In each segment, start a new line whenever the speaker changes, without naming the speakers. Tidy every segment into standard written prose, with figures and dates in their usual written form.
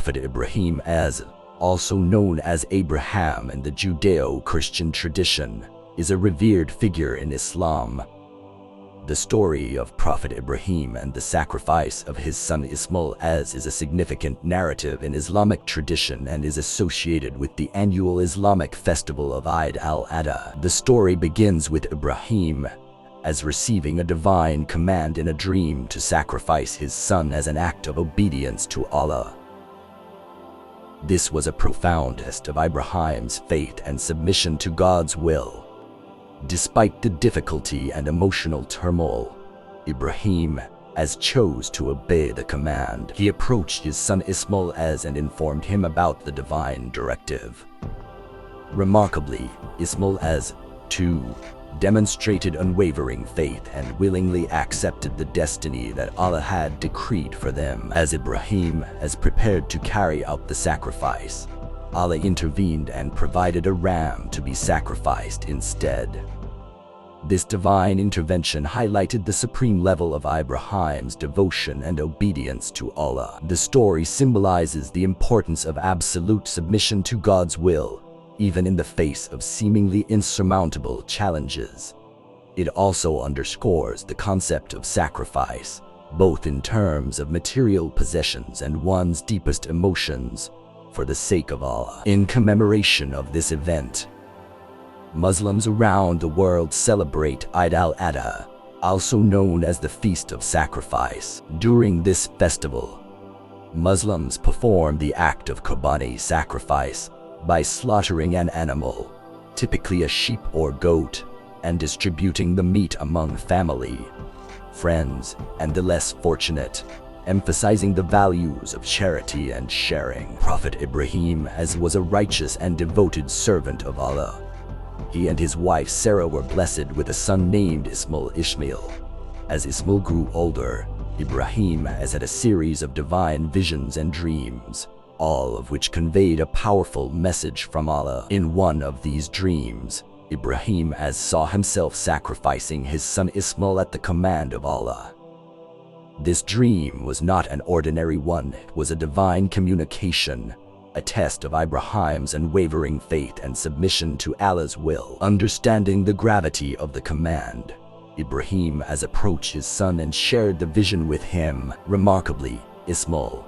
Prophet Ibrahim, also known as Abraham in the Judeo-Christian tradition, is a revered figure in Islam. The story of Prophet Ibrahim and the sacrifice of his son Ismail is a significant narrative in Islamic tradition and is associated with the annual Islamic festival of Eid al-Adha. The story begins with Ibrahim receiving a divine command in a dream to sacrifice his son as an act of obedience to Allah. This was a profound test of Ibrahim's faith and submission to God's will. Despite the difficulty and emotional turmoil, Ibrahim chose to obey the command. He approached his son Ismail and informed him about the divine directive. Remarkably, Ismail too demonstrated unwavering faith and willingly accepted the destiny that Allah had decreed for them. As Ibrahim prepared to carry out the sacrifice, Allah intervened and provided a ram to be sacrificed instead. This divine intervention highlighted the supreme level of Ibrahim's devotion and obedience to Allah. The story symbolizes the importance of absolute submission to God's will, even in the face of seemingly insurmountable challenges. It also underscores the concept of sacrifice, both in terms of material possessions and one's deepest emotions, for the sake of Allah. In commemoration of this event, Muslims around the world celebrate Eid al-Adha, also known as the Feast of Sacrifice. During this festival, Muslims perform the act of Qurbani sacrifice by slaughtering an animal, typically a sheep or goat, and distributing the meat among family, friends, and the less fortunate, emphasizing the values of charity and sharing. Prophet Ibrahim was a righteous and devoted servant of Allah. He and his wife Sarah were blessed with a son named Isma'il. As Ismail grew older, Ibrahim had a series of divine visions and dreams, all of which conveyed a powerful message from Allah. In one of these dreams, Ibrahim saw himself sacrificing his son Ismail at the command of Allah. This dream was not an ordinary one, it was a divine communication, a test of Ibrahim's unwavering faith and submission to Allah's will. Understanding the gravity of the command, Ibrahim approached his son and shared the vision with him. Remarkably, Ismail,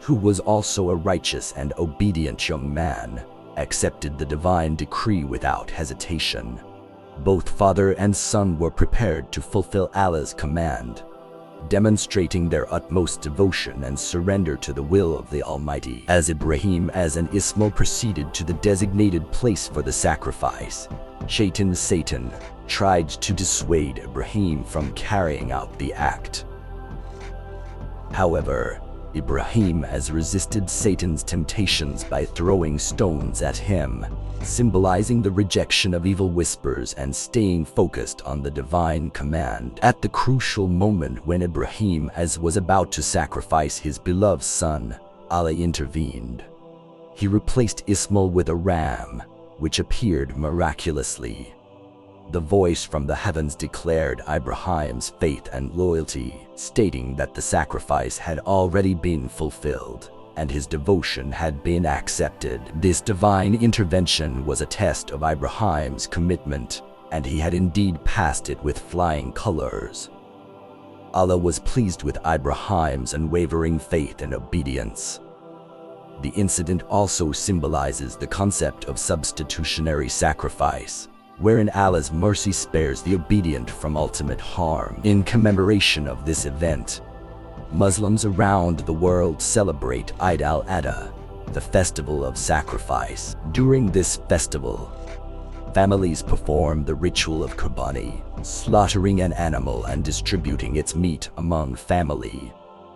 who was also a righteous and obedient young man, accepted the divine decree without hesitation. Both father and son were prepared to fulfill Allah's command, demonstrating their utmost devotion and surrender to the will of the Almighty. As Ibrahim and Ismail proceeded to the designated place for the sacrifice, Satan tried to dissuade Ibrahim from carrying out the act. However, Ibrahim resisted Satan's temptations by throwing stones at him, symbolizing the rejection of evil whispers and staying focused on the divine command. At the crucial moment when Ibrahim was about to sacrifice his beloved son, Allah intervened. He replaced Ismail with a ram, which appeared miraculously. The voice from the heavens declared Ibrahim's faith and loyalty, stating that the sacrifice had already been fulfilled and his devotion had been accepted. This divine intervention was a test of Ibrahim's commitment, and he had indeed passed it with flying colors. Allah was pleased with Ibrahim's unwavering faith and obedience. The incident also symbolizes the concept of substitutionary sacrifice, wherein Allah's mercy spares the obedient from ultimate harm. In commemoration of this event, Muslims around the world celebrate Eid al-Adha, the festival of sacrifice. During this festival, families perform the ritual of Qurbani, slaughtering an animal and distributing its meat among family,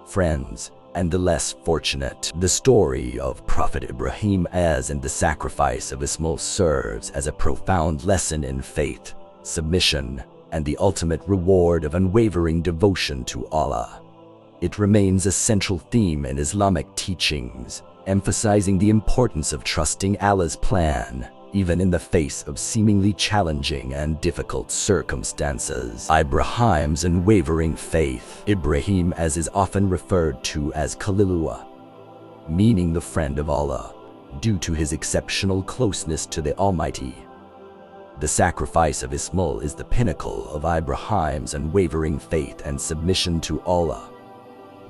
friends, and the less fortunate. The story of Prophet Ibrahim and the sacrifice of Ismail serves as a profound lesson in faith, submission, and the ultimate reward of unwavering devotion to Allah. It remains a central theme in Islamic teachings, emphasizing the importance of trusting Allah's plan, even in the face of seemingly challenging and difficult circumstances. Ibrahim's unwavering faith. Ibrahim is often referred to as Khalilullah, meaning the friend of Allah, due to his exceptional closeness to the Almighty. The sacrifice of Isma'il is the pinnacle of Ibrahim's unwavering faith and submission to Allah.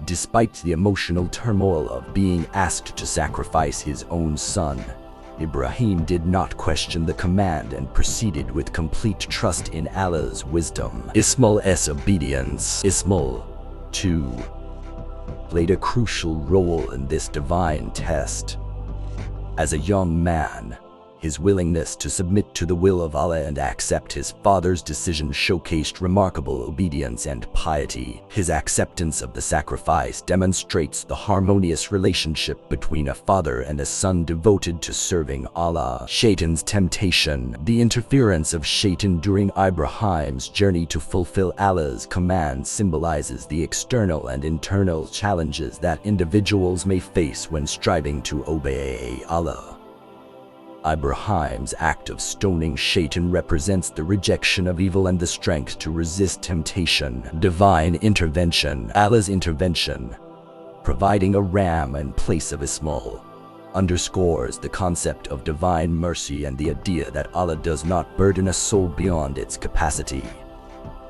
Despite the emotional turmoil of being asked to sacrifice his own son, Ibrahim did not question the command and proceeded with complete trust in Allah's wisdom. Ismail's obedience. Isma'il, too, played a crucial role in this divine test. As a young man, his willingness to submit to the will of Allah and accept his father's decision showcased remarkable obedience and piety. His acceptance of the sacrifice demonstrates the harmonious relationship between a father and a son devoted to serving Allah. Shaitan's temptation. The interference of Shaitan during Ibrahim's journey to fulfill Allah's command symbolizes the external and internal challenges that individuals may face when striving to obey Allah. Ibrahim's act of stoning Shaitan represents the rejection of evil and the strength to resist temptation. Divine intervention. Allah's intervention, providing a ram in place of Isma'il, underscores the concept of divine mercy and the idea that Allah does not burden a soul beyond its capacity.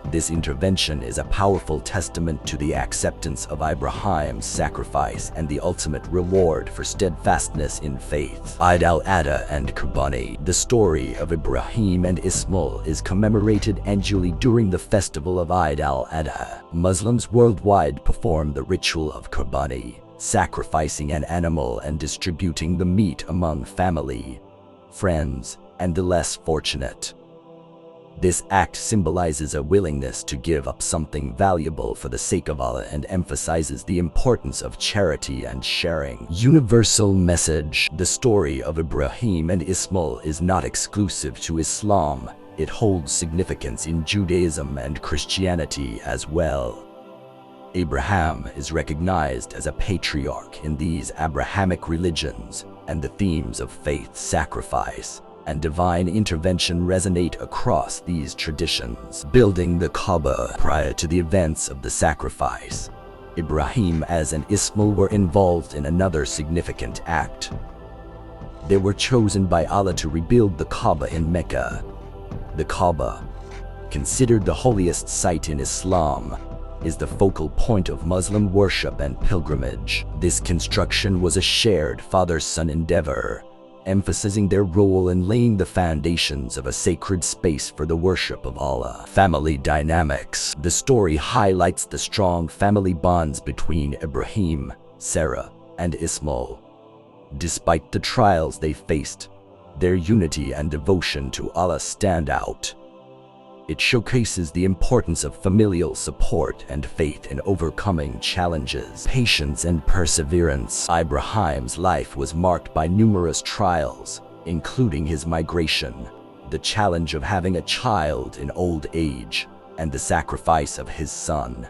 This intervention is a powerful testament to the acceptance of Ibrahim's sacrifice and the ultimate reward for steadfastness in faith. Eid al-Adha and Qurbani. The story of Ibrahim and Isma'il is commemorated annually during the festival of Eid al-Adha. Muslims worldwide perform the ritual of Qurbani, sacrificing an animal and distributing the meat among family, friends, and the less fortunate. This act symbolizes a willingness to give up something valuable for the sake of Allah and emphasizes the importance of charity and sharing. Universal message. The story of Ibrahim and Isma'il is not exclusive to Islam. It holds significance in Judaism and Christianity as well. Abraham is recognized as a patriarch in these Abrahamic religions, and the themes of faith, sacrifice, and divine intervention resonate across these traditions. Building the Kaaba. Prior to the events of the sacrifice, Ibrahim and Isma'il were involved in another significant act. They were chosen by Allah to rebuild the Kaaba in Mecca. The Kaaba, considered the holiest site in Islam, is the focal point of Muslim worship and pilgrimage. This construction was a shared father-son endeavor, emphasizing their role in laying the foundations of a sacred space for the worship of Allah. Family dynamics. The story highlights the strong family bonds between Ibrahim, Sarah, and Isma'il. Despite the trials they faced, their unity and devotion to Allah stand out. It showcases the importance of familial support and faith in overcoming challenges. Patience and perseverance. Ibrahim's life was marked by numerous trials, including his migration, the challenge of having a child in old age, and the sacrifice of his son.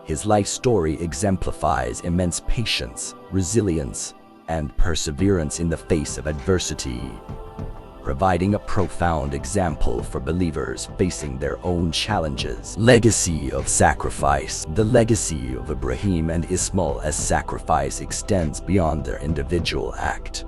His life story exemplifies immense patience, resilience, and perseverance in the face of adversity, providing a profound example for believers facing their own challenges. Legacy of sacrifice. The legacy of Ibrahim and Isma'il's sacrifice extends beyond their individual act.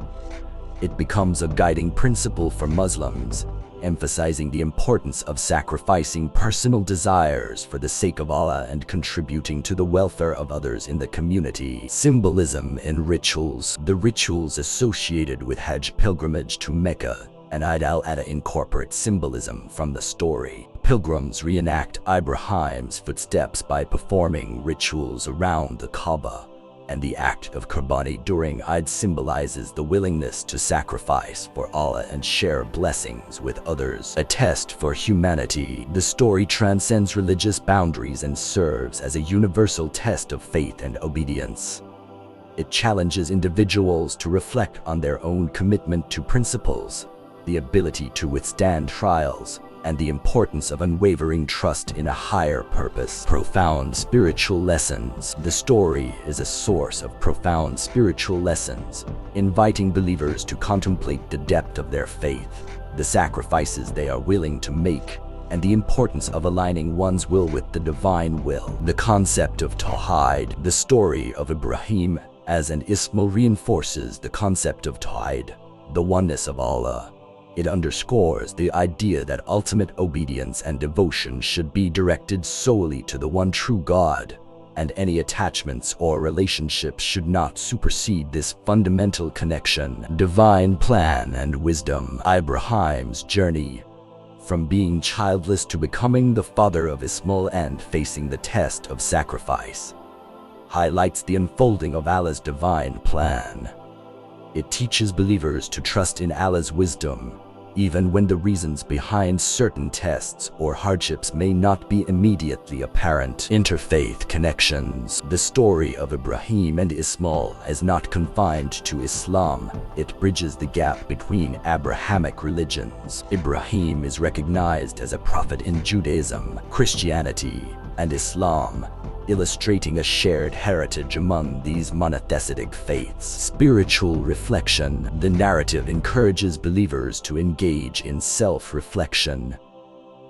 It becomes a guiding principle for Muslims, emphasizing the importance of sacrificing personal desires for the sake of Allah and contributing to the welfare of others in the community. Symbolism in rituals. The rituals associated with Hajj pilgrimage to Mecca and Eid al-Adha incorporate symbolism from the story. Pilgrims reenact Ibrahim's footsteps by performing rituals around the Kaaba, and the act of Qurbani during Eid symbolizes the willingness to sacrifice for Allah and share blessings with others. A test for humanity. The story transcends religious boundaries and serves as a universal test of faith and obedience. It challenges individuals to reflect on their own commitment to principles, the ability to withstand trials, and the importance of unwavering trust in a higher purpose. Profound spiritual lessons. The story is a source of profound spiritual lessons, inviting believers to contemplate the depth of their faith, the sacrifices they are willing to make, and the importance of aligning one's will with the divine will. The concept of Tawhid. The story of Ibrahim as and Ismail reinforces the concept of Tawhid, the oneness of Allah. It underscores the idea that ultimate obedience and devotion should be directed solely to the one true God, and any attachments or relationships should not supersede this fundamental connection. Divine plan and wisdom. Ibrahim's journey from being childless to becoming the father of Ismail and facing the test of sacrifice highlights the unfolding of Allah's divine plan. It teaches believers to trust in Allah's wisdom, even when the reasons behind certain tests or hardships may not be immediately apparent. Interfaith connections. The story of Ibrahim and Ismail is not confined to Islam. It bridges the gap between Abrahamic religions. Ibrahim is recognized as a prophet in Judaism, Christianity, and Islam, illustrating a shared heritage among these monotheistic faiths. Spiritual reflection. The narrative encourages believers to engage in self-reflection.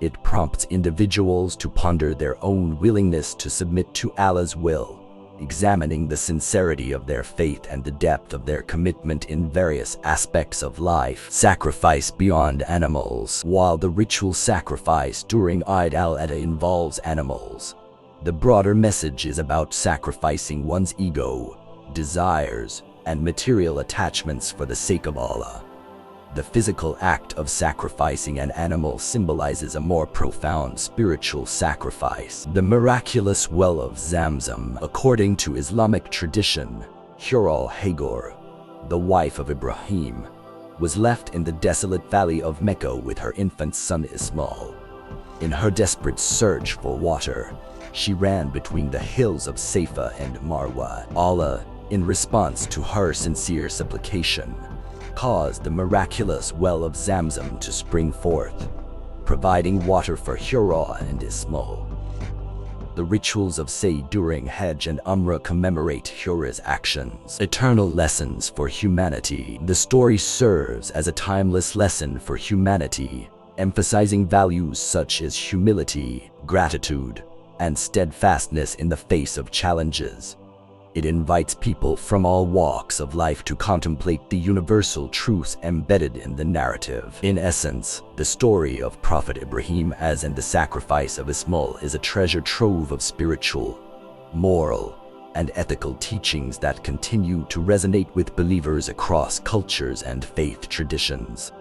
It prompts individuals to ponder their own willingness to submit to Allah's will, examining the sincerity of their faith and the depth of their commitment in various aspects of life. Sacrifice beyond animals. While the ritual sacrifice during Eid al-Adha involves animals, the broader message is about sacrificing one's ego, desires, and material attachments for the sake of Allah. The physical act of sacrificing an animal symbolizes a more profound spiritual sacrifice. The miraculous well of Zamzam. According to Islamic tradition, Hagar, the wife of Ibrahim, was left in the desolate valley of Mecca with her infant son Ismail. In her desperate search for water, she ran between the hills of Safa and Marwa. Allah, in response to her sincere supplication, caused the miraculous well of Zamzam to spring forth, providing water for Hagar and Ismail. The rituals of Sa'i during Hajj and Umrah commemorate Hagar's actions. Eternal lessons for humanity. The story serves as a timeless lesson for humanity, emphasizing values such as humility, gratitude, and steadfastness in the face of challenges. It invites people from all walks of life to contemplate the universal truths embedded in the narrative. In essence, the story of Prophet Ibrahim and the sacrifice of Ismail is a treasure trove of spiritual, moral, and ethical teachings that continue to resonate with believers across cultures and faith traditions.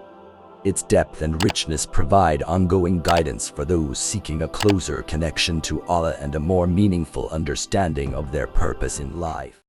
Its depth and richness provide ongoing guidance for those seeking a closer connection to Allah and a more meaningful understanding of their purpose in life.